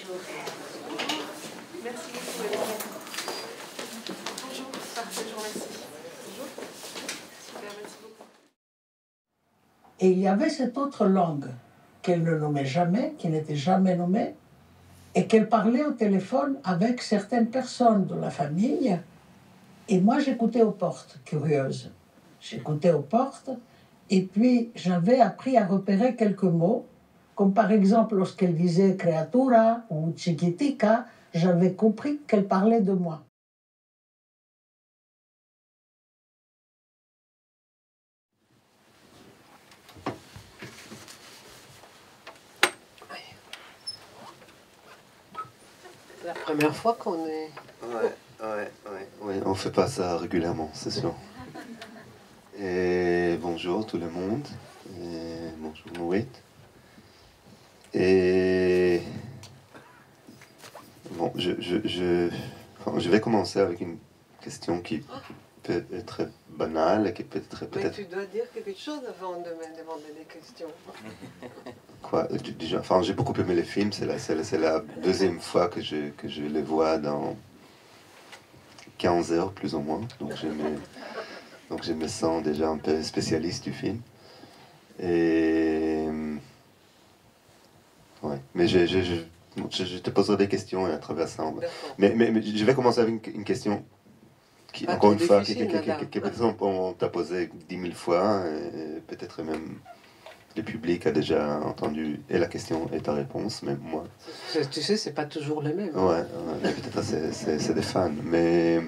Bonjour. Merci beaucoup. Bonjour, parfait, je vous remercie. Bonjour. Super, merci beaucoup. Et il y avait cette autre langue qu'elle ne nommait jamais, qui n'était jamais nommée, et qu'elle parlait au téléphone avec certaines personnes de la famille. Et moi, j'écoutais aux portes, curieuse. J'écoutais aux portes, et puis j'avais appris à repérer quelques mots, comme par exemple lorsqu'elle disait creatura ou chiquitica, j'avais compris qu'elle parlait de moi. C'est la première fois qu'on est... Ouais, on fait pas ça régulièrement, c'est sûr. Et bonjour tout le monde. Et bonjour Noé. Et bon, je vais commencer avec une question qui peut être très banale et qui peut être Mais tu dois dire quelque chose avant de me demander des questions. Quoi, déjà, enfin, j'ai beaucoup aimé les films. C'est la deuxième fois que je les vois dans 15 heures plus ou moins. Donc je me sens déjà un peu spécialiste du film. Et ouais, mais je te poserai des questions à travers ça. Mais je vais commencer avec une question qui, encore une fois, que peut-être on t'a posé 10 000 fois, et peut-être même le public a déjà entendu et la question et ta réponse, même moi. Tu sais, c'est pas toujours le même. Ouais, peut-être c'est des fans, mais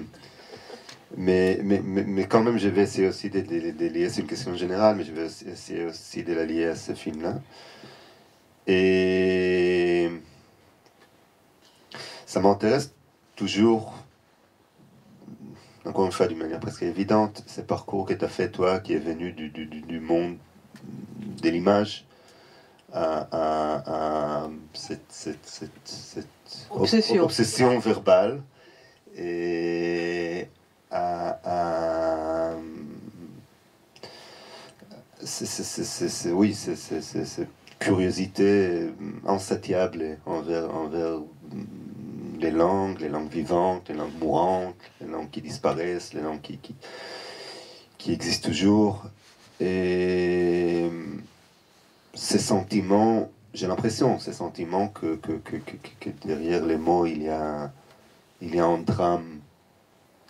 quand même, je vais essayer aussi de lier, c'est une question générale, mais je vais essayer aussi de la lier à ce film-là. Et ça m'intéresse toujours, encore une fois, d'une manière presque évidente, ce parcours que tu as fait, toi, qui est venu du monde de l'image à cette obsession verbale et oui, cette curiosité insatiable envers les langues vivantes, les langues mourantes, les langues qui disparaissent, les langues qui existent toujours. Et ces sentiments, j'ai l'impression, ces sentiments que derrière les mots, il y a un drame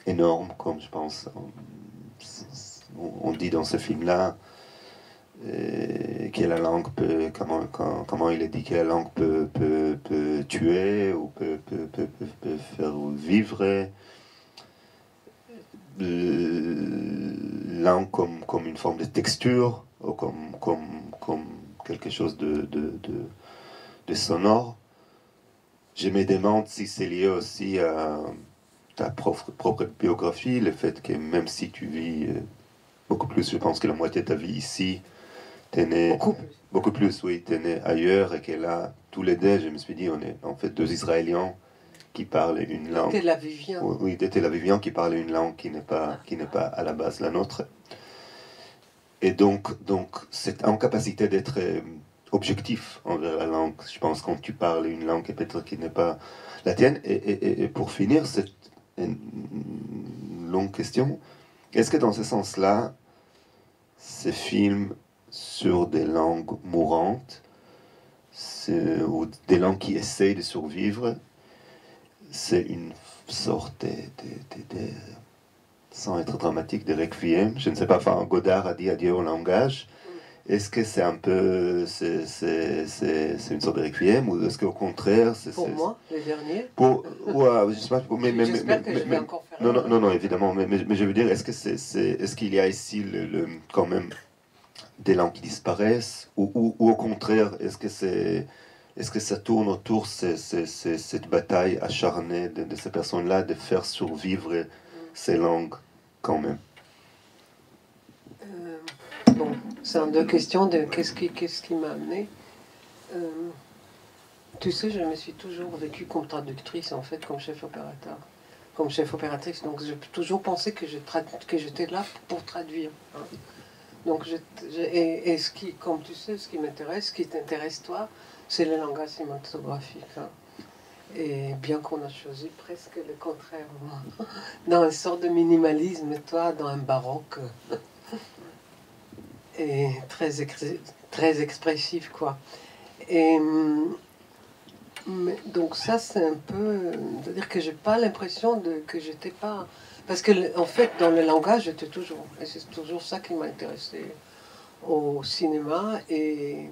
énorme, comme je pense on dit dans ce film-là, que la langue peut, comment il est dit que la langue peut tuer ou peut faire vivre. Langue comme une forme de texture, ou comme quelque chose de sonore. Je me demande si c'est lié aussi à ta propre biographie, le fait que même si tu vis beaucoup plus, je pense que la moitié de ta vie ici, t'es né beaucoup plus, oui, t'es né ailleurs, et que là, tous les deux, je me suis dit, on est en fait deux Israéliens qui parlent une langue. Des Tel Aviviens. Oui, des Tel Aviviens qui parlent une langue qui n'est pas à la base la nôtre. Et donc cette incapacité d'être objectif envers la langue, je pense, quand tu parles une langue peut-être qui n'est pas la tienne. Et pour finir, cette longue question, est-ce que dans ce sens-là, ces films sur des langues mourantes, ou des langues qui essayent de survivre, c'est une sorte de sans être dramatique, de requiem, je ne sais pas, enfin, Godard a dit adieu au langage. Est-ce que c'est un peu, c'est une sorte de requiem, ou est-ce qu'au contraire, pour moi, les derniers. Ouais, je sais pas, j'espère que je vais encore faire. Non, évidemment, mais je veux dire, est-ce qu'il y a ici quand même des langues qui disparaissent, ou au contraire, est-ce que ça tourne autour cette bataille acharnée de ces personnes-là de faire survivre ces langues quand même? Bon, c'est en deux questions de qu'est-ce qui m'a amené. Tu sais, je me suis toujours vécue comme traductrice, en fait, comme chef opérateur, comme chef opératrice. Donc j'ai toujours pensé que j'étais là pour traduire. Hein. Donc et ce qui, comme tu sais, ce qui m'intéresse, ce qui t'intéresse toi, c'est le langage cinématographique. Hein. Et bien qu'on a choisi presque le contraire, dans une sorte de minimalisme, et toi dans un baroque et très expressif, quoi. Et donc ça, c'est un peu, c'est-à-dire que j'ai pas l'impression que j'étais pas, parce que en fait dans le langage j'étais toujours, et c'est toujours ça qui m'a intéressé au cinéma, et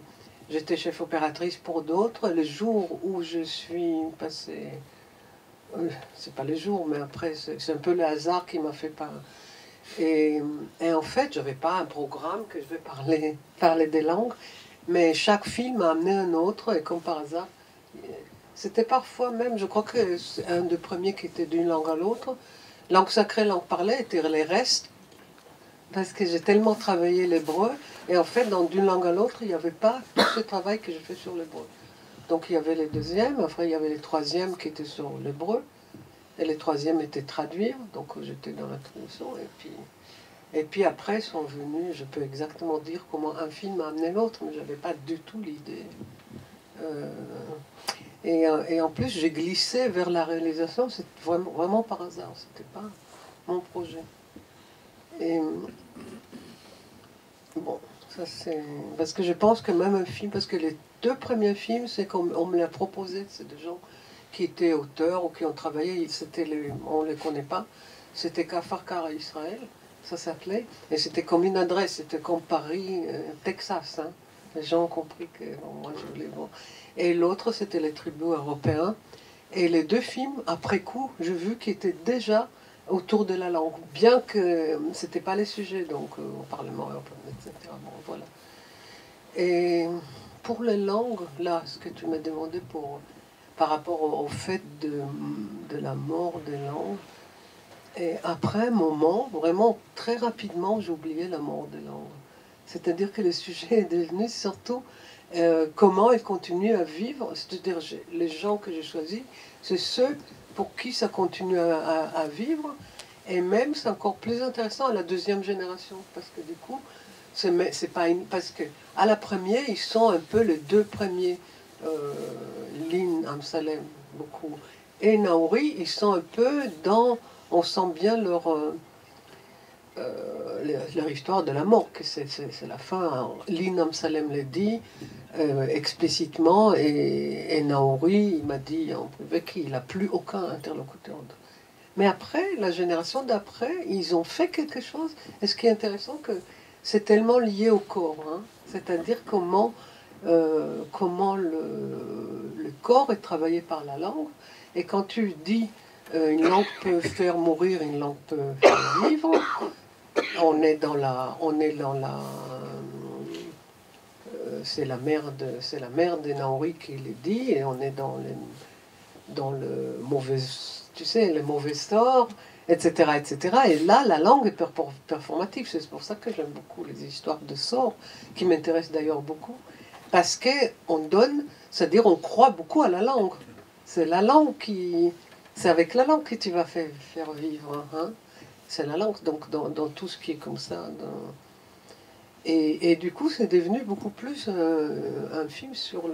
j'étais chef opératrice pour d'autres. Le jour où je suis passée, c'est pas le jour, mais après c'est un peu le hasard qui m'a fait pas. Et en fait, j'avais pas un programme que je vais parler des langues, mais chaque film m'a amené un autre, et comme par hasard, c'était parfois même, je crois que c'est un des premiers qui était d'une langue à l'autre. Langue sacrée, langue parlée, étaient les restes, parce que j'ai tellement travaillé l'hébreu, et en fait, d'une langue à l'autre, il n'y avait pas tout ce travail que je fais sur l'hébreu. Donc il y avait les deuxièmes, après il y avait les troisièmes qui étaient sur l'hébreu, et les troisièmes étaient traduire, donc j'étais dans la traduction, et puis après sont venus, je peux exactement dire comment un film a amené l'autre, mais je n'avais pas du tout l'idée. Et en plus, j'ai glissé vers la réalisation, c'est vraiment par hasard, c'était pas mon projet. Et bon, ça c'est... Parce que je pense que même un film, parce que les deux premiers films, c'est qu'on me l'a proposé, c'est des gens qui étaient auteurs ou qui ont travaillé, on ne les connaît pas, c'était Kafarkar à Israël, ça s'appelait, et c'était comme une adresse, c'était comme Paris, Texas, hein. Les gens ont compris que bon, moi je voulais voir. Et l'autre, c'était les tribus européens. Et les deux films, après coup, j'ai vu qu'ils étaient déjà autour de la langue, bien que ce n'était pas les sujets, donc au Parlement européen, etc. Bon, voilà. Et pour les langues, là, ce que tu m'as demandé par rapport au fait de la mort des langues, et après un moment, vraiment très rapidement, j'ai oublié la mort des langues. C'est-à-dire que le sujet est devenu surtout comment elles continuent à vivre. C'est-à-dire les gens que j'ai choisis, c'est ceux pour qui ça continue à vivre. Et même, c'est encore plus intéressant à la deuxième génération. Parce que du coup, c'est pas parce que à la première, ils sont un peu les deux premiers. Lynn, Amsalem, beaucoup. Et Naouri, ils sont un peu dans... On sent bien leur histoire de la mort, que c'est la fin. Lynn Amsalem le dit explicitement, et Naouri, il m'a dit en privé qu'il n'a plus aucun interlocuteur. Mais après, la génération d'après, ils ont fait quelque chose. Et ce qui est intéressant, que c'est tellement lié au corps, hein. C'est-à-dire comment le corps est travaillé par la langue. Et quand tu dis une langue peut faire mourir, une langue peut faire vivre, on est dans la c'est la mère de Naouri qui le dit, et on est dans le mauvais, tu sais, le mauvais sort, etc., etc. Et là, la langue est performative. C'est pour ça que j'aime beaucoup les histoires de sorts, qui m'intéressent d'ailleurs beaucoup, parce que on donne, c'est-à-dire on croit beaucoup à la langue. C'est la langue c'est avec la langue que tu vas faire vivre, hein. C'est la langue, donc dans tout ce qui est comme ça. Et du coup, c'est devenu beaucoup plus un film sur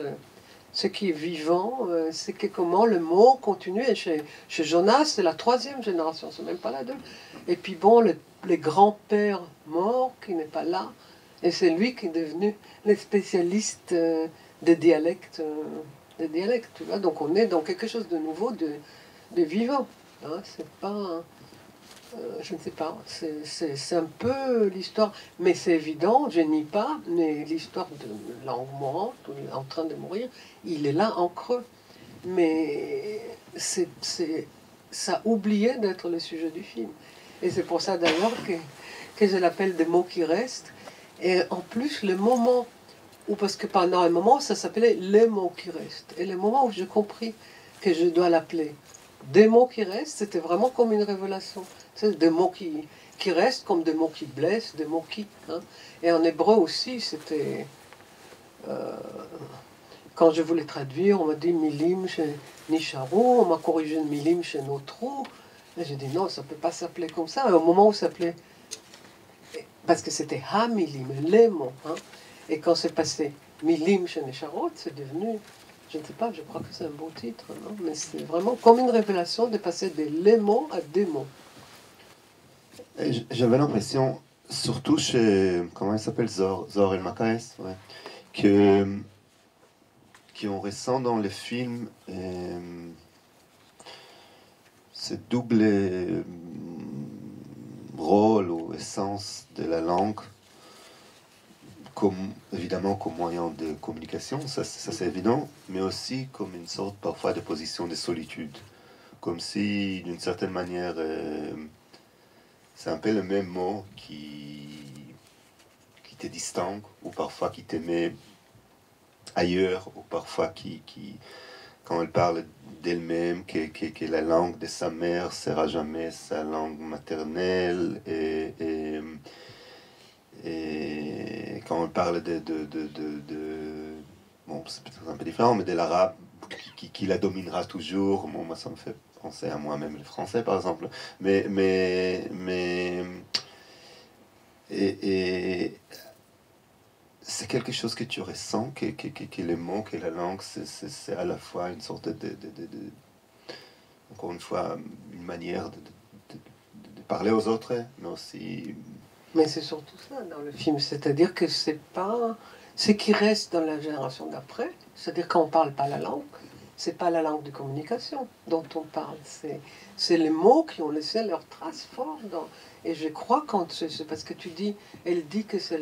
ce qui est vivant, c'est comment le mot continue. Et chez Jonas, c'est la troisième génération, c'est même pas la deux. Et puis bon, les grands-pères morts, qui n'est pas là, et c'est lui qui est devenu le spécialiste des dialectes. Tu vois. Donc on est dans quelque chose de nouveau, de vivant. Hein, c'est pas... je ne sais pas, c'est un peu l'histoire, mais c'est évident, je nie pas, mais l'histoire de langue mourante, ou en train de mourir, il est là en creux. Mais ça oubliait d'être le sujet du film. Et c'est pour ça d'ailleurs que je l'appelle des mots qui restent. Et en plus, le moment où, parce que pendant un moment, ça s'appelait les mots qui restent. Et le moment où j'ai compris que je dois l'appeler des mots qui restent, c'était vraiment comme une révélation. C'est des mots qui restent, comme des mots qui blessent, des mots qui... Hein. Et en hébreu aussi, c'était... quand je voulais traduire, on m'a dit milim chez Nisharu, on m'a corrigé milim chez Notru. Et j'ai dit non, ça ne peut pas s'appeler comme ça. Et au moment où ça s'appelait... Parce que c'était ha-milim, les mots. Hein. Et quand c'est passé milim chez Nisharot, c'est devenu Je ne sais pas, je crois que c'est un beau titre, non? Mais c'est vraiment comme une révélation de passer de les mots à des mots. J'avais l'impression, surtout chez, comment il s'appelle, Zor El Makaes, ouais, que qu'on ressent dans les films ce double rôle ou essence de la langue, comme, évidemment comme moyen de communication, ça c'est évident, mais aussi comme une sorte parfois de position de solitude, comme si d'une certaine manière c'est un peu le même mot qui te distingue, ou parfois qui te met ailleurs, ou parfois quand elle parle d'elle-même, que la langue de sa mère sera jamais sa langue maternelle, et quand elle parle bon, c'est peut-être un peu différent, mais de l'arabe qui la dominera toujours. Bon, moi, ça me fait penser à moi-même, le français, par exemple. Et c'est quelque chose que tu ressens, que les mots, que la langue, c'est à la fois une sorte encore une fois, une manière de parler aux autres, mais aussi... Mais c'est surtout ça dans le film, c'est-à-dire que c'est pas ce qui reste dans la génération d'après, c'est-à-dire quand on parle pas la langue, c'est pas la langue de communication dont on parle, c'est les mots qui ont laissé leur trace forte dans... Et je crois quand c'est parce que tu dis, elle dit que c'est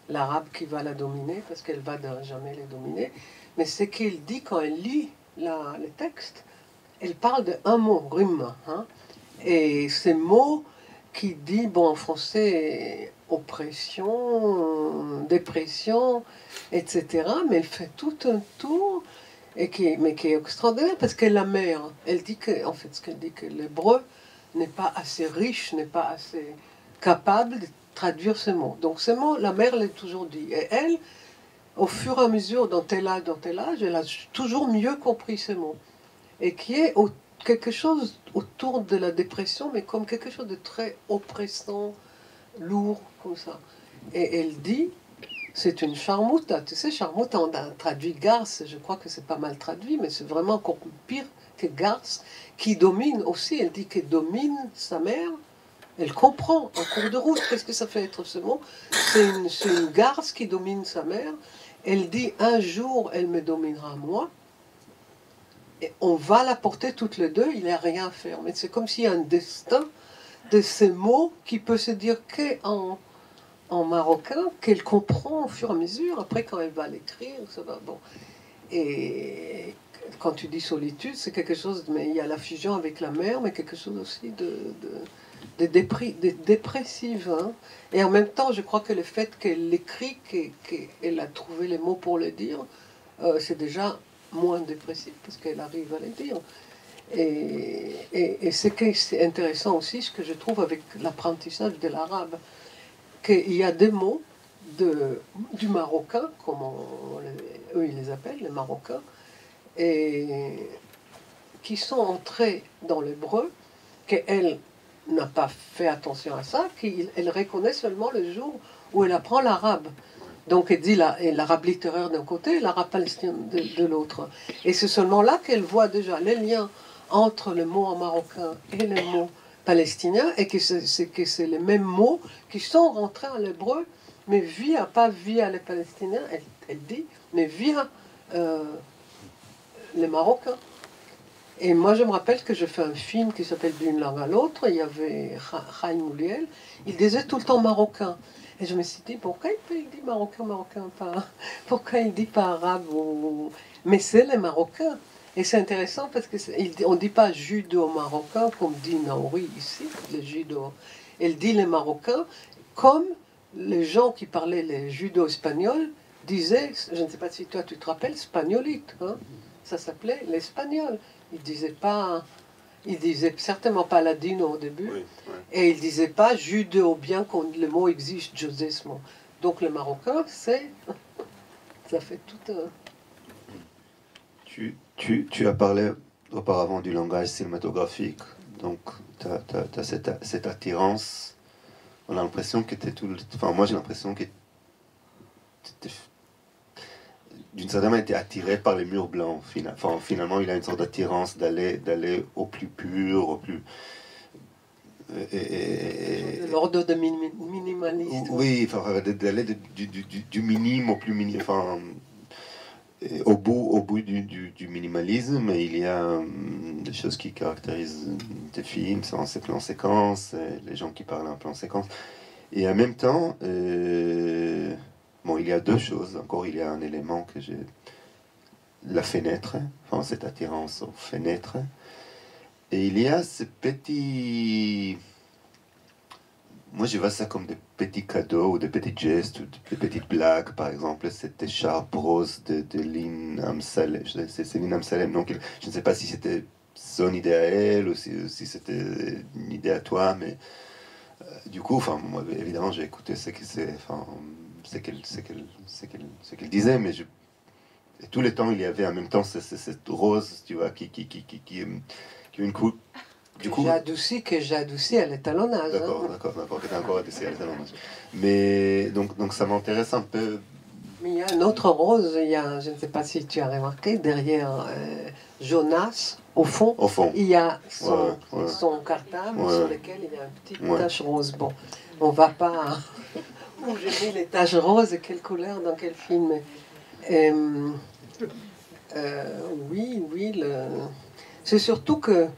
l'arabe qui va la dominer, parce qu'elle va jamais les dominer, mais c'est qu'elle dit quand elle lit le texte, elle parle d'un mot, rime, hein, et ces mots qui dit, bon, en français, oppression, dépression, etc. Mais elle fait tout un tour, mais qui est extraordinaire, parce qu'elle la mère. Elle dit que, en fait, ce qu'elle dit, que l'hébreu n'est pas assez riche, n'est pas assez capable de traduire ces mots. Donc ces mots, la mère l'a toujours dit. Et elle, au fur et à mesure, dans tel âge, elle a toujours mieux compris ces mots. Et qui est quelque chose autour de la dépression, mais comme quelque chose de très oppressant, lourd, comme ça. Et elle dit, c'est une charmouta. Tu sais, charmouta, on a traduit garce, je crois que c'est pas mal traduit, mais c'est vraiment encore pire que garce, qui domine aussi. Elle dit qu'elle domine sa mère. Elle comprend en cours de route qu'est-ce que ça fait être ce mot. C'est une garce qui domine sa mère. Elle dit, un jour, elle me dominera moi. Et on va la porter toutes les deux, il n'y a rien à faire. Mais c'est comme s'il y a un destin de ces mots qui peut se dire en marocain, qu'elle comprend au fur et à mesure. Après, quand elle va l'écrire, ça va. Bon. Et quand tu dis solitude, c'est quelque chose, mais il y a la fusion avec la mer, mais quelque chose aussi de dépressive. Hein. Et en même temps, je crois que le fait qu'elle l'écrit, qu'elle a trouvé les mots pour le dire, c'est déjà moins dépressif parce qu'elle arrive à les dire. Et c'est intéressant aussi, ce que je trouve avec l'apprentissage de l'arabe, qu'il y a des mots du marocain, comme eux ils les appellent, les marocains, et qui sont entrés dans l'hébreu, qu'elle n'a pas fait attention à ça, qu'elle reconnaît seulement le jour où elle apprend l'arabe. Donc elle dit l'arabe littéraire d'un côté et l'arabe palestinien de l'autre. Et c'est seulement là qu'elle voit déjà les liens entre le mot en marocain et les mots palestiniens, et que c'est les mêmes mots qui sont rentrés en hébreu, mais pas via les Palestiniens, elle dit, mais via les Marocains. Et moi, je me rappelle que je fais un film qui s'appelle D'une langue à l'autre. Il y avait Chaim Ouliel. Il disait tout le temps marocain. Et je me suis dit, pourquoi il dit marocain, pas... Pourquoi il dit pas arabe Mais c'est les Marocains. Et c'est intéressant parce qu'on ne dit pas judo-marocain comme dit Naouri ici, les judo. Elle dit les Marocains comme les gens qui parlaient les judo-espagnols disaient, je ne sais pas si toi tu te rappelles, spagnolite. Hein? Ça s'appelait l'espagnol. Il disait certainement pas ladino au début, oui, ouais. Et il disait pas judéo, bien que le mot existe, judismo. Donc le marocain, ça fait tout un... Tu as parlé auparavant du langage cinématographique, donc tu as cette attirance. On a l'impression que tu es tout le... Enfin, moi j'ai l'impression que d'une certaine manière, était attiré par les murs blancs. Enfin, finalement, il a une sorte d'attirance d'aller au plus pur, au plus... De l'ordre de minimaliste. Oui, enfin, d'aller du minime au plus minime. Enfin, au bout du minimalisme, il y a des choses qui caractérisent des films, c'est plan séquence, les gens qui parlent en plan séquence. Et en même temps, bon, il y a deux choses. Encore, il y a un élément que j'ai... La fenêtre, enfin, cette attirance aux fenêtres. Et il y a ces petits... Moi, je vois ça comme des petits cadeaux, ou des petits gestes, ou des petites blagues. Par exemple, cette écharpe rose de Lynn Amsalem. C'est Lynn Amsalem. Donc, je ne sais pas si c'était son idée à elle, ou si c'était une idée à toi, mais... du coup, enfin, moi, évidemment, j'ai écouté ce qu'elle disait, mais et tout le temps, il y avait en même temps cette rose, tu vois, qui une coupe. Du coup, que j'ai adouci à l'étalonnage. D'accord, qui était encore adouci à l'étalonnage. Mais donc ça m'intéresse un peu. Mais il y a une autre rose, je ne sais pas si tu as remarqué, derrière Jonas, au fond, il y a son cartable sur lequel il y a une petite tache rose. Bon, on ne va pas où j'ai mis les taches roses et quelle couleur dans quel film. Oui, c'est surtout que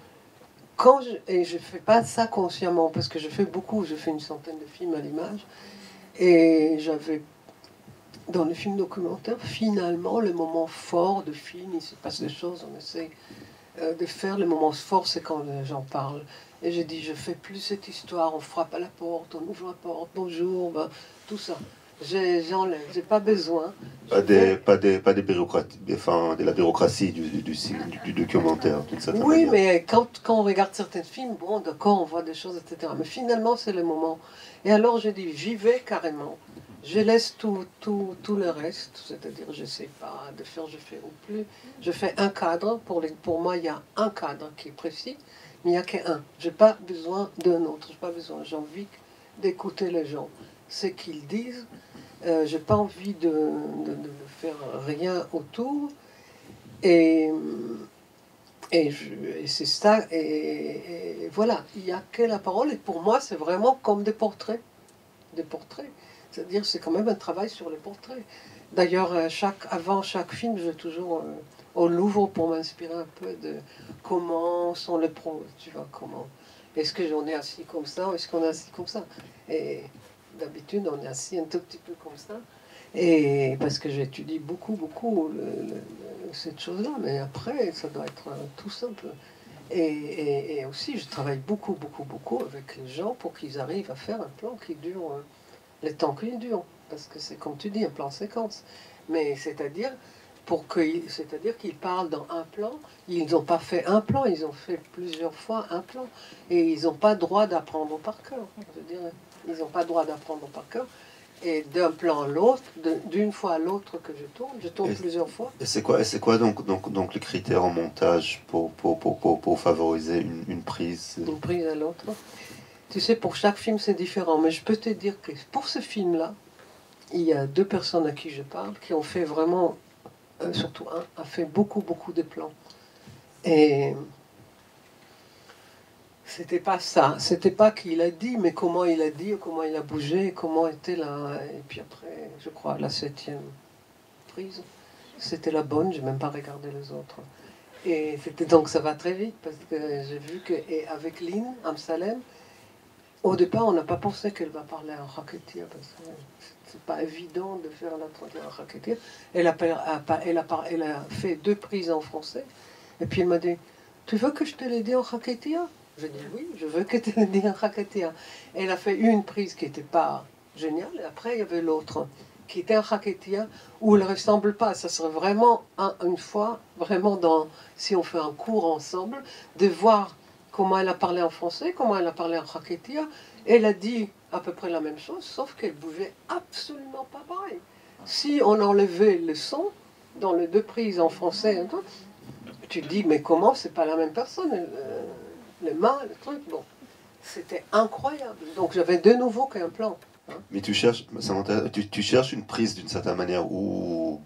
et je ne fais pas ça consciemment, parce que je fais une centaine de films à l'image, et j'avais, dans les films documentaires, finalement, le moment fort de film, il se passe des choses, on essaie de faire, le moment fort, c'est quand j'en parle. Et j'ai dit, je fais plus cette histoire, on frappe à la porte, on ouvre la porte, bonjour, tout ça. J'enlève, j'ai pas besoin. Pas des bureaucraties, enfin, de la bureaucratie du documentaire, d'une certaine manière. Mais quand on regarde certains films, bon, d'accord, on voit des choses, etc. Mais finalement, c'est le moment. Et alors, j'ai dit, j'y vais carrément. Je laisse tout le reste, c'est-à-dire, je sais pas de faire, je fais au plus. Je fais un cadre, pour moi, il y a un cadre qui est précis, mais il n'y a qu'un. Je n'ai pas besoin d'un autre, j'ai pas besoin, j'ai envie d'écouter les gens, ce qu'ils disent. J'ai pas envie de faire rien autour, et c'est ça, et voilà, il n'y a que la parole, et pour moi, c'est vraiment comme des portraits. C'est-à-dire, c'est quand même un travail sur les portraits. D'ailleurs, avant chaque film, je vais toujours au Louvre pour m'inspirer un peu de comment sont les pros, tu vois, comment. Est-ce que j'en ai assis comme ça, ou est-ce qu'on est assis comme ça? Et d'habitude, on est assis un tout petit peu comme ça. Et parce que j'étudie beaucoup cette chose-là, mais après, ça doit être tout simple. Et aussi, je travaille beaucoup avec les gens pour qu'ils arrivent à faire un plan qui dure le temps qu'il dure. Parce que c'est comme tu dis, un plan séquence. Mais c'est-à-dire qu'ils parlent dans un plan, ils n'ont pas fait un plan, ils ont fait plusieurs fois un plan. Et ils n'ont pas droit d'apprendre par cœur. Je veux dire, ils n'ont pas droit d'apprendre par cœur. Et d'un plan à l'autre, d'une fois à l'autre que je tourne plusieurs fois. Et c'est quoi donc le critère en montage pour favoriser une prise? Une prise à l'autre. Tu sais, pour chaque film, c'est différent. Mais je peux te dire que pour ce film-là, il y a deux personnes à qui je parle qui ont fait vraiment, surtout un, a fait beaucoup de plans. Et c'était pas ça. C'était pas qu'il a dit, mais comment il a dit, comment il a bougé, comment était là. Et puis après, je crois, la 7e prise, c'était la bonne. J'ai même pas regardé les autres. Et c'était donc ça va très vite parce que j'ai vu que et avec Lynn Amsalem, au départ, on n'a pas pensé qu'elle va parler en Raketia parce que c'est pas évident de faire la traduction en Raketia. Elle a fait 2 prises en français. Et puis elle m'a dit, tu veux que je te l'ai dit en Raketia? J'ai dit oui, je veux que tu te l'aies dit en Raketia. Elle a fait une prise qui n'était pas géniale. Et après, il y avait l'autre qui était en Raketia où elle ne ressemble pas. Ça serait vraiment une fois, vraiment si on fait un cours ensemble, de voir comment elle a parlé en français, comment elle a parlé en Raketia. Elle a dit à peu près la même chose, sauf qu'elle bougeait absolument pas pareil. Si on enlevait le son dans les 2 prises en français, tu te dis, mais comment, c'est pas la même personne, les mains, le truc, bon. C'était incroyable. Donc j'avais de nouveau qu'un plan. Mais tu cherches une prise d'une certaine manière où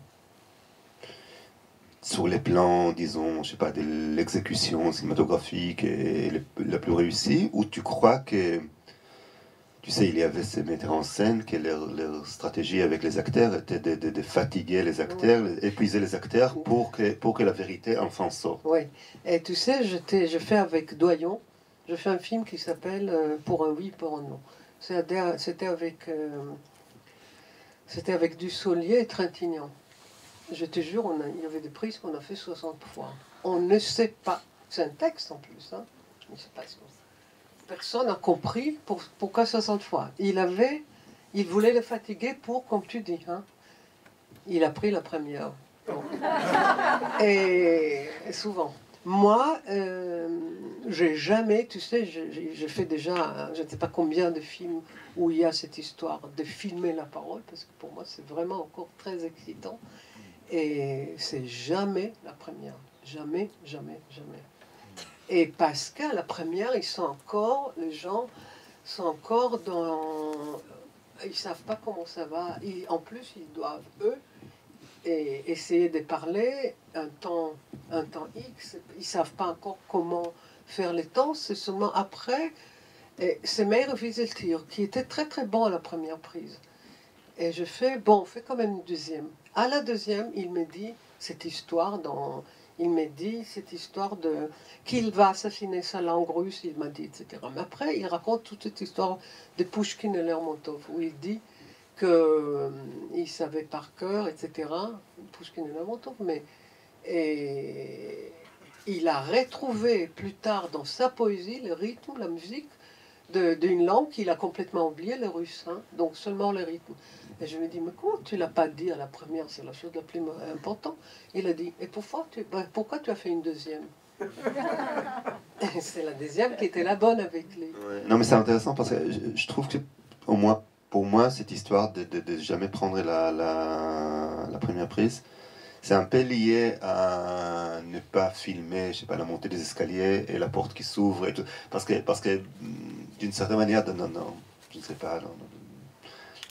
sur les plans, disons, je sais pas, de l'exécution cinématographique et la plus réussie, ou tu crois que, tu sais, il y avait ces metteurs en scène, que leur stratégie avec les acteurs était de fatiguer les acteurs, épuiser les acteurs pour que la vérité enfin sorte. Oui, et tu sais, je fais avec Doyon, je fais un film qui s'appelle Pour un oui, pour un non. C'était avec Dussolier et Trintignant. Je te jure, il y avait des prises qu'on a fait 60 fois. On ne sait pas. C'est un texte en plus. Hein. Je ne sais pas ce que c'est. Personne n'a compris pourquoi 60 fois. Il voulait le fatiguer pour, comme tu dis, hein. Il a pris la première. Donc. Et souvent. Moi, j'ai jamais, tu sais, j'ai fait déjà, je ne sais pas combien de films où il y a cette histoire de filmer la parole, parce que pour moi, c'est vraiment encore très excitant. Et c'est jamais la première. Jamais, jamais, jamais. Et parce qu'à la première, les gens sont encore dans... Ils ne savent pas comment ça va. En plus, ils doivent, eux, essayer de parler un temps X. Ils ne savent pas encore comment faire les temps. C'est seulement après. Et c'est Meir Wieseltier, qui était très très bon à la première prise. Et je fais, bon, on fait quand même une deuxième. À la deuxième, il me dit cette histoire de qu'il va assassiner sa langue russe, il m'a dit, etc. Mais après, il raconte toute cette histoire de Pouchkine et Lermontov, où il dit qu'il savait par cœur, etc. Pouchkine et Lermontov, et il a retrouvé plus tard dans sa poésie le rythme, la musique d'une langue qu'il a complètement oublié, le russe, hein, donc seulement le rythme. Et je me dis, mais comment tu ne l'as pas dit à la première, c'est la chose la plus importante. Il a dit, et pourquoi tu as fait une deuxième? C'est la deuxième qui était la bonne avec lui. Ouais. Non, mais c'est intéressant parce que je trouve que, au moins, pour moi, cette histoire de jamais prendre la première prise, c'est un peu lié à ne pas filmer, je sais pas, la montée des escaliers et la porte qui s'ouvre et tout. Parce que d'une certaine manière, je ne sais pas, dans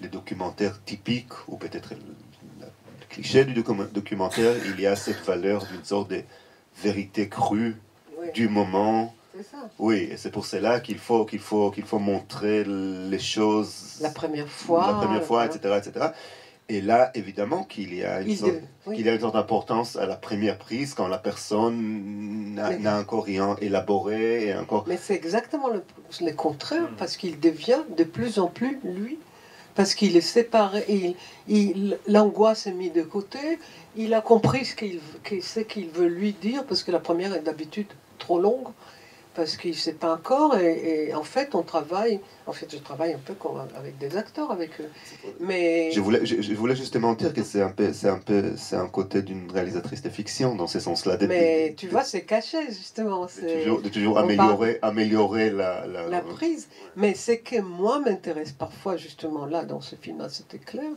les documentaires typiques, ou peut-être le cliché du documentaire, il y a cette valeur d'une sorte de vérité crue du moment. C'est ça. Oui, et c'est pour cela qu'il faut montrer les choses la première fois, etc., etc. Et là, évidemment, qu'il y a une sorte d'importance à la première prise quand la personne n'a encore rien élaboré. Et encore... Mais c'est exactement le contraire, parce qu'il devient de plus en plus lui, parce qu'il est séparé, l'angoisse est mise de côté, il a compris ce qu'il veut lui dire, parce que la première est d'habitude trop longue, parce qu'il ne sait pas encore, et en fait, je travaille un peu avec des acteurs, avec eux. Mais... Je voulais justement dire que c'est un côté d'une réalisatrice de fiction, dans ce sens-là. Mais tu vois, c'est caché, justement. De toujours améliorer la prise. Mais ce qui, moi, m'intéresse parfois, justement, là, dans ce film-là, c'était clair,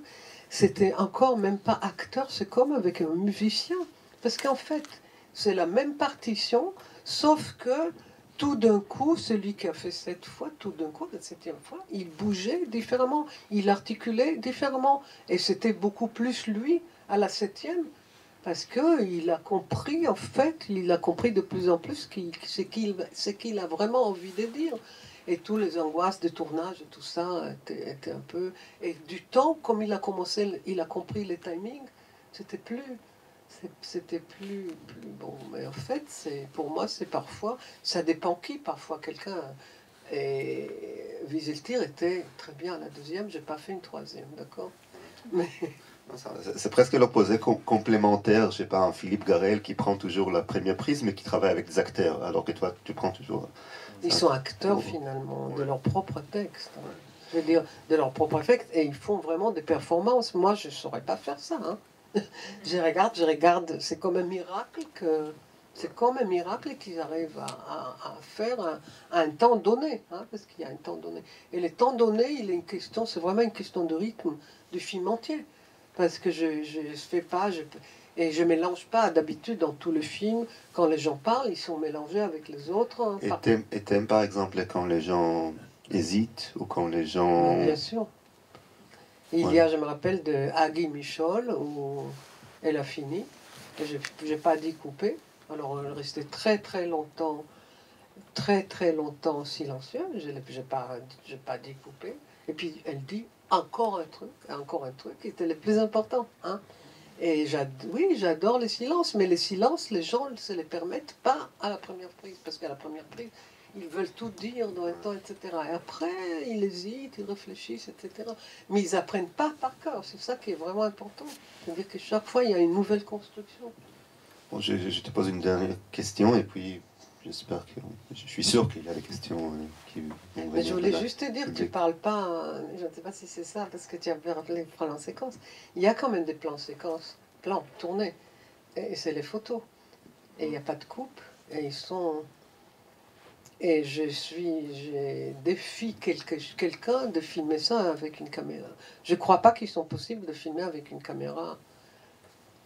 c'était encore même pas acteur, c'est comme avec un musicien. Parce qu'en fait, c'est la même partition, sauf que tout d'un coup, celui qui a fait 7 fois, tout d'un coup, la 7e fois, il bougeait différemment, il articulait différemment. Et c'était beaucoup plus lui à la 7e, parce qu'il a compris, en fait, il a compris de plus en plus ce qu'il a vraiment envie de dire. Et tous les angoisses de tournage, tout ça, étaient un peu... Et du temps, comme il a compris les timings, c'était plus bon. Mais en fait, pour moi, c'est parfois, ça dépend qui, parfois quelqu'un. Et Wieseltier était très bien à la deuxième, j'ai pas fait une troisième, d'accord. Mais... C'est presque l'opposé complémentaire, je sais pas, un Philippe Garrel qui prend toujours la première prise, mais qui travaille avec des acteurs, alors que toi, tu prends toujours... Ils sont acteurs, finalement, de leur propre texte. Hein. Je veux dire, de leur propre texte, et ils font vraiment des performances. Moi, je saurais pas faire ça, hein. Je regarde, c'est comme un miracle qu'ils arrivent à faire à un temps donné, hein, parce qu'il y a un temps donné. Et le temps donné, c'est vraiment une question de rythme du film entier, parce que je fais pas, et je mélange pas d'habitude dans tout le film. Quand les gens parlent, ils sont mélangés avec les autres. Hein, et t'aimes par exemple quand les gens hésitent ou quand les gens... Bien sûr. Il y a, je me rappelle de Agui Michol, où elle a fini. J'ai pas dit couper. Alors elle restait très longtemps silencieux. J'ai pas dit couper. Et puis elle dit encore un truc qui était le plus important. Hein. Et oui, j'adore les silences, mais les silences, les gens ne se les permettent pas à la première prise, parce qu'à la première prise, ils veulent tout dire dans le temps, etc. Et après, ils hésitent, ils réfléchissent, etc. Mais ils apprennent pas par cœur. C'est ça qui est vraiment important. C'est-à-dire que chaque fois, il y a une nouvelle construction. Bon, je te pose une dernière question, et puis j'espère que... Je suis sûr qu'il y a des questions qui vont venir. Mais je voulais juste te dire, tu parles pas... Je ne sais pas si c'est ça, parce que tu as rappelé les plans séquences. Il y a quand même des plans séquences, plans tournés. Et c'est les photos. Et il n'y a pas de coupe. Et ils sont... Et je défie quelqu'un de filmer ça avec une caméra. Je ne crois pas qu'ils sont possibles de filmer avec une caméra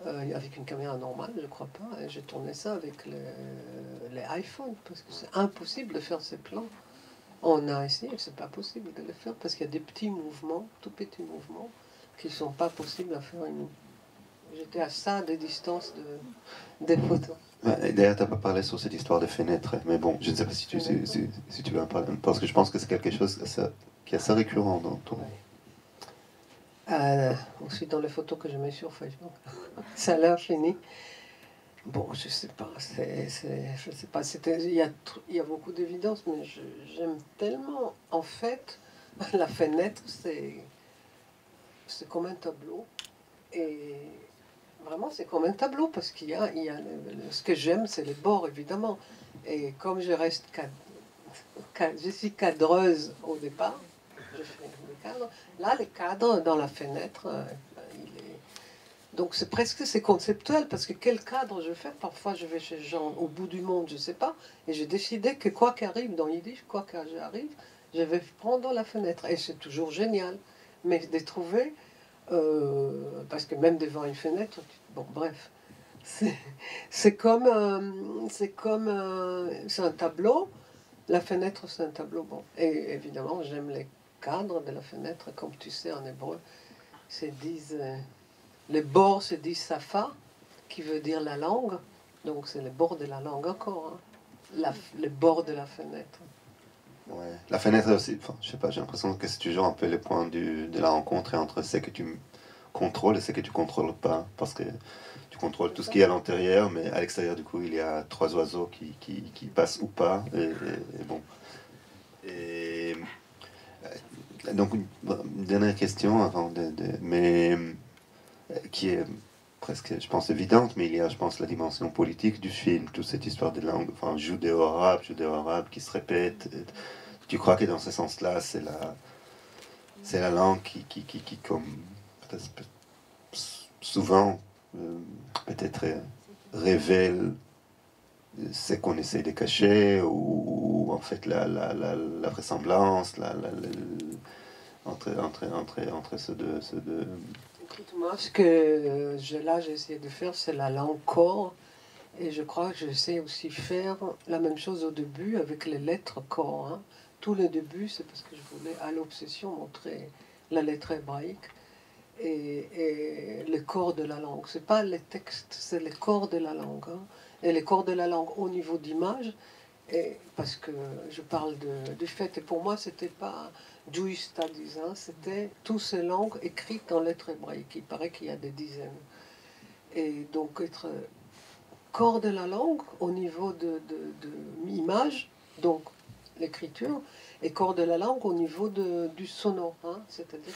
normale, je ne crois pas. Et j'ai tourné ça avec les iPhones, parce que c'est impossible de faire ces plans. On a essayé, c'est pas possible de le faire, parce qu'il y a des petits mouvements, tout petits mouvements, qui ne sont pas possibles à faire. J'étais à ça de distance des photos. D'ailleurs, tu n'as pas parlé sur cette histoire de fenêtre, mais bon, je ne sais pas si tu veux en parler, parce que je pense que c'est quelque chose qui est assez récurrent dans ton... Aussi dans les photos que je mets sur Facebook. Ça a l'air fini. Bon, je sais pas. Je sais pas. Il y a beaucoup d'évidence, mais j'aime tellement. En fait, la fenêtre, c'est comme un tableau. Et vraiment, c'est comme un tableau parce qu'il y a ce que j'aime, c'est les bords, évidemment. Et comme je reste je suis cadreuse au départ, je fais le cadre. Là, les cadres dans la fenêtre, donc c'est conceptuel, parce que quel cadre je fais? Parfois, je vais chez Jean au bout du monde, je ne sais pas, et j'ai décidé que quoi qu'arrive dans Yiddish, quoi qu'arrive, je vais prendre la fenêtre. Et c'est toujours génial. Mais de trouver, parce que même devant une fenêtre, bon, bref, c'est un tableau. La fenêtre, c'est un tableau. Bon, et évidemment, j'aime les cadres de la fenêtre, comme tu sais, en hébreu, les bords se disent safa, qui veut dire la langue. Donc c'est les bords de la langue encore. Hein. Les bords de la fenêtre. Ouais. La fenêtre aussi, enfin, je sais pas, j'ai l'impression que c'est toujours un peu le point de la rencontre entre ce que tu contrôles et ce que tu contrôles pas. Parce que tu contrôles tout ce qui est à l'intérieur, mais à l'extérieur, du coup, il y a 3 oiseaux qui passent ou pas. Et bon. Et donc, une dernière question avant mais qui est presque, je pense, évidente, mais il y a, je pense, la dimension politique du film, toute cette histoire de langue, enfin, judéo-arabe qui se répète. Tu crois que dans ce sens-là, c'est la langue qui comme, souvent, peut-être révèle ce qu'on essaie de cacher, ou en fait la vraisemblance, entre ces deux. Écoute-moi, ce que j'ai essayé de faire, c'est la langue corps. Et je crois que j'essaie aussi faire la même chose au début avec les lettres corps. Hein. Tout le début, c'est parce que je voulais à l'obsession montrer la lettre hébraïque et le corps de la langue. C'est pas les textes, c'est le corps de la langue. Hein. Et le corps de la langue au niveau d'image, parce que je parle du fait, et pour moi, c'était pas Jewish Studies, hein, c'était toutes ces langues écrites en lettres hébraïques. Il paraît qu'il y a des dizaines. Et donc, être corps de la langue au niveau de l'image, donc l'écriture, et corps de la langue au niveau du sonore. Hein, c'est-à-dire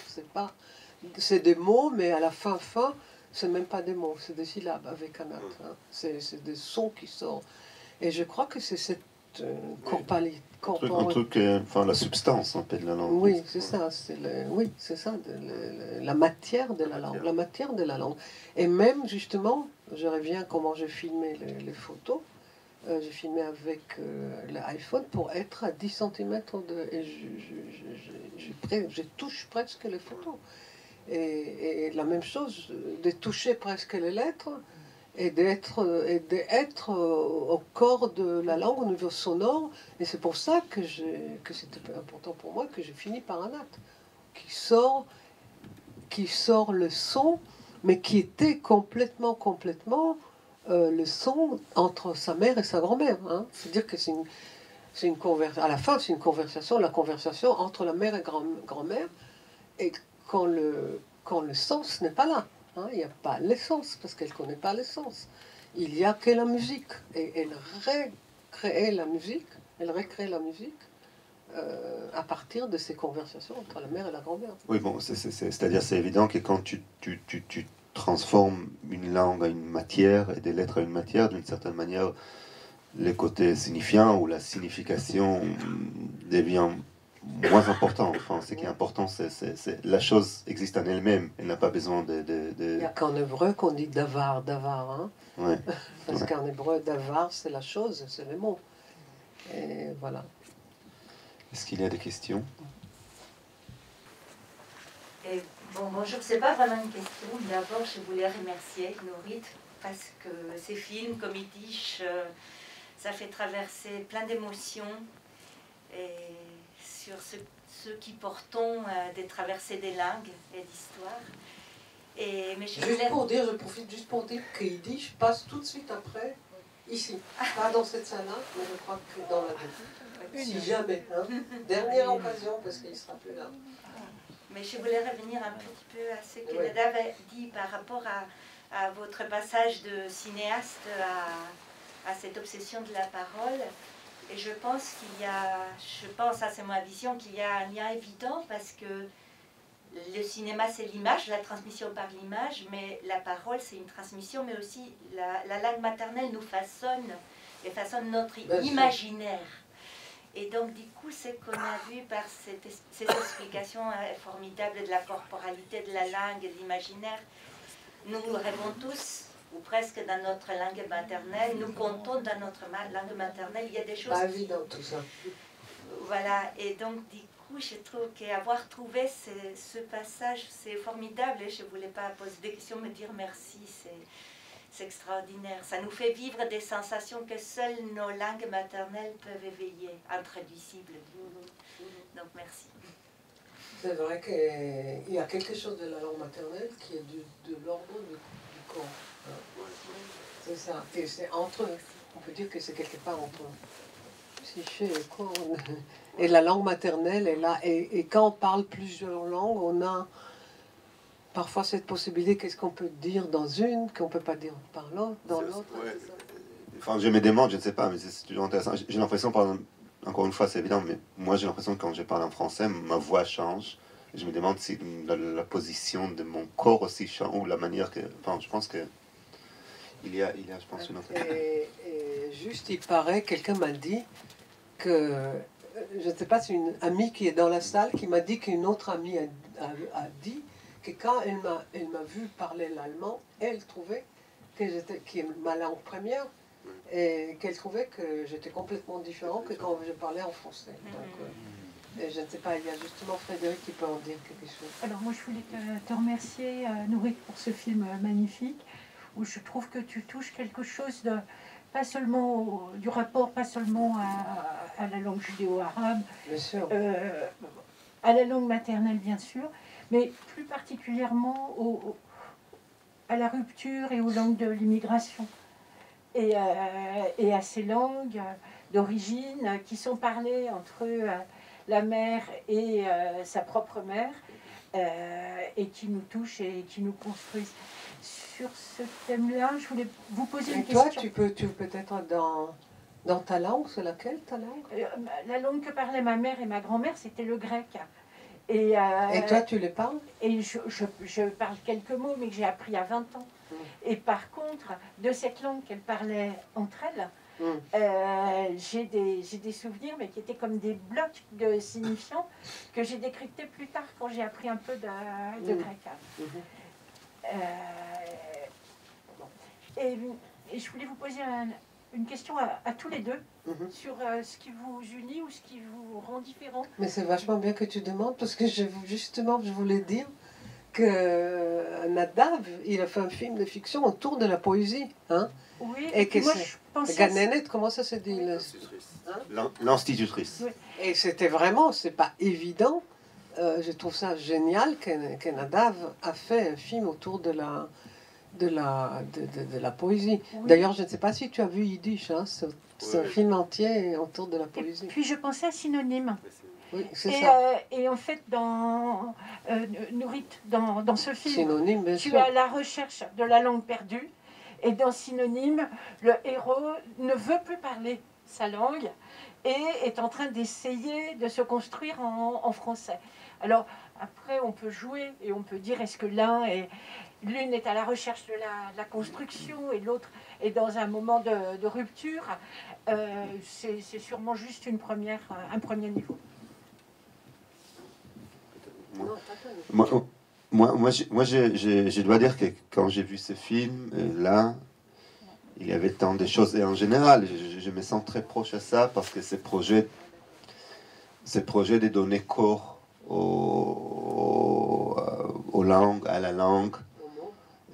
que c'est des mots, mais à la fin, c'est même pas des mots, c'est des syllabes avec un acte. Hein, c'est des sons qui sortent. Et je crois que c'est cette corporalité. Un truc, enfin la substance un peu de la langue. Oui, c'est ça. La matière de la langue. La matière de la langue. Et même, justement, je reviens comment je filmais les photos. Je filmais avec l'iPhone pour être à 10 cm et je touche presque les photos. Et la même chose, de toucher presque les lettres et d'être au corps de la langue au niveau sonore. Et c'est pour ça que c'était important pour moi que j'ai fini par un acte qui sort le son, mais qui était complètement le son entre sa mère et sa grand-mère. Hein. C'est-à-dire que c'est une conversation. À la fin, c'est une conversation, la conversation entre la mère et grand-mère. Et quand le sens n'est pas là, hein, il n'y a pas l'essence, parce qu'elle ne connaît pas l'essence. Il n'y a que la musique. Et elle recrée la musique, à partir de ces conversations entre la mère et la grand-mère. Oui, bon, c'est-à-dire c'est évident que quand tu transformes une langue à une matière et des lettres à une matière, d'une certaine manière, les côtés signifiants ou la signification devient moins important. Enfin, ce qui est important, c'est la chose existe en elle-même. Elle n'a pas besoin de... Il n'y a qu'en hébreu qu'on dit davar, hein. Ouais. Parce qu'en hébreu, davar, c'est la chose, c'est les mots. Et voilà. Est-ce qu'il y a des questions? Et bonjour, c'est pas vraiment une question. D'abord, je voulais remercier Nourit parce que ces films, comme Yiddish, ça fait traverser plein d'émotions et sur ceux qui portons des traversées des langues et d'histoire. Mais je profite juste pour dire que Yiddish passe tout de suite après, ici. Pas dans cette salle-là, mais je crois que dans la vie. Si jamais, hein. Dernière occasion, parce qu'il ne sera plus là. Mais je voulais revenir un petit peu à ce que Nadav a dit par rapport à votre passage de cinéaste à cette obsession de la parole. Et je pense c'est ma vision, qu'il y a un lien évident parce que le cinéma c'est l'image, la transmission par l'image, mais la parole c'est une transmission, mais aussi la langue maternelle nous façonne et façonne notre imaginaire. Et donc, du coup, ce qu'on a vu par ces explications formidables de la corporalité, de la langue, de l'imaginaire, nous rêvons tous, ou presque dans notre langue maternelle, nous comptons dans notre langue maternelle, il y a des choses... Pas évident tout ça. Voilà, et donc, du coup, je trouve qu'avoir trouvé ce passage, c'est formidable, et je ne voulais pas poser des questions, me dire merci, c'est extraordinaire. Ça nous fait vivre des sensations que seules nos langues maternelles peuvent éveiller, intraduisibles. Donc merci. C'est vrai qu'il y a quelque chose de la langue maternelle qui est de l'ordre du corps. C'est ça. Et c'est entre eux. On peut dire que c'est quelque part entre psyché et corps. Et la langue maternelle est là. Et quand on parle plusieurs langues, on a parfois cette possibilité, qu'est-ce qu'on peut dire dans une, qu'on ne peut pas dire dans l'autre. Ouais. Enfin, je me demande, je ne sais pas, mais c'est toujours intéressant. J'ai l'impression, par exemple, encore une fois, c'est évident, mais moi j'ai l'impression que quand je parle en français, ma voix change. Je me demande si la position de mon corps aussi change, ou la manière que... Enfin, je pense que il y a je pense, une autre... Et juste, il paraît, quelqu'un m'a dit que... Je ne sais pas, c'est une amie qui est dans la salle qui m'a dit qu'une autre amie a dit que quand elle m'a vu parler l'allemand, elle trouvait qui est ma langue première, et qu'elle trouvait que j'étais complètement différent que quand je parlais en français. Donc, et je ne sais pas, il y a justement Frédéric qui peut en dire quelque chose. Alors moi je voulais te remercier, Nourit, pour ce film magnifique, où je trouve que tu touches quelque chose de, pas seulement du rapport, pas seulement à la langue judéo-arabe, Bien sûr. À la langue maternelle bien sûr, mais plus particulièrement à la rupture et aux langues de l'immigration. Et à ces langues d'origine qui sont parlées entre la mère et sa propre mère, et qui nous touchent et qui nous construisent. Sur ce thème-là, je voulais vous poser une question. Et toi, tu peux être dans ta langue, c'est laquelle ta langue? La langue que parlaient ma mère et ma grand-mère, c'était le grec. Et toi, tu les parles? Et je parle quelques mots, mais que j'ai appris à 20 ans. Et par contre, de cette langue qu'elles parlaient entre elles, j'ai des souvenirs, mais qui étaient comme des blocs de signifiants que j'ai décryptés plus tard quand j'ai appris un peu de grec. Et je voulais vous poser une question à tous les deux sur ce qui vous unit ou ce qui vous rend différent. Mais c'est vachement bien que tu demandes, parce que je voulais dire que Nadav, il a fait un film de fiction autour de la poésie. Hein? Oui, et que moi je pensais... Ganenet, comment ça se dit? L'institutrice. Oui. Et c'était vraiment, c'est pas évident. Je trouve ça génial que Nadav a fait un film autour de de la poésie. Oui. D'ailleurs, je ne sais pas si tu as vu Yiddish, hein, c'est un film entier autour de la Et poésie. puis je pensais à synonyme. Oui, c'est ça. Et en fait, dans Nourit, dans ce film, Synonyme, bien tu sûr. es à la recherche de la langue perdue. Et dans Synonyme, le héros ne veut plus parler sa langue et est en train d'essayer de se construire en français. Alors, après, on peut jouer et on peut dire est-ce que l'une est à la recherche de la construction et l'autre est dans un moment de rupture. C'est sûrement juste un premier niveau. Je dois dire que quand j'ai vu ce film, là, il y avait tant de choses. Et en général, je me sens très proche à ça parce que ce projet de donner corps aux langues, à la langue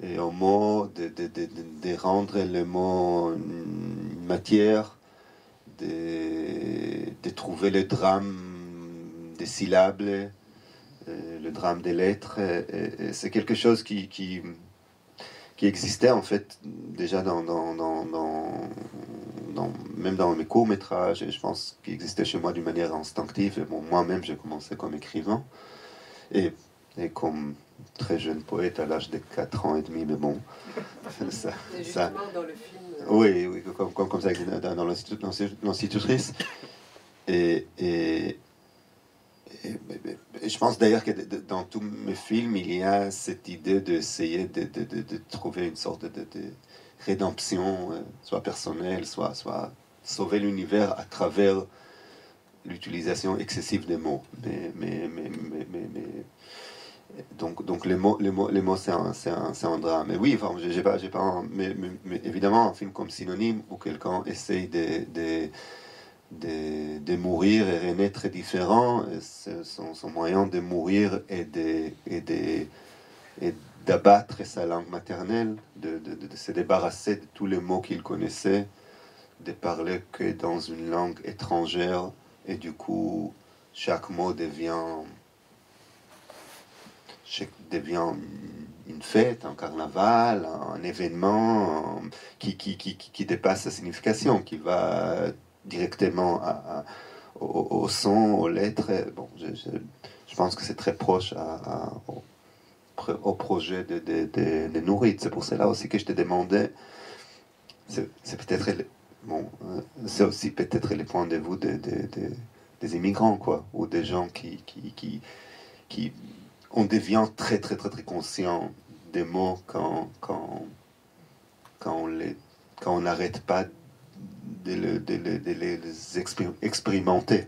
et aux mots, de rendre le mot une matière, de trouver le drame des syllabes, le drame des lettres, et c'est quelque chose qui existait en fait déjà même dans mes courts-métrages, et je pense qu'il existait chez moi d'une manière instinctive. Et bon, moi-même, j'ai commencé comme écrivain, et comme très jeune poète à l'âge de 4 ans et demi, mais bon, ça dans le film. Oui, comme ça dans l'institutrice. Et je pense d'ailleurs que dans tous mes films, il y a cette idée d'essayer de trouver une sorte de rédemption, soit personnelle, soit sauver l'univers à travers l'utilisation excessive des mots. Donc les mots c'est un drame. Mais oui, enfin, mais évidemment, un film comme Synonyme, où quelqu'un essaye de mourir et renaître est différent, son moyen de mourir et d'abattre sa langue maternelle, de se débarrasser de tous les mots qu'il connaissait, de parler que dans une langue étrangère, et du coup chaque mot devient une fête, un carnaval, un événement qui dépasse sa signification, qui va directement au son, aux lettres. Bon, je pense que c'est très proche au projet de Nourit. C'est pour cela aussi que je te demandais, c'est peut-être c'est aussi peut-être les points de vue des immigrants, quoi, ou des gens qui on devient très très très très conscient des mots quand on n'arrête pas de les expérimenter.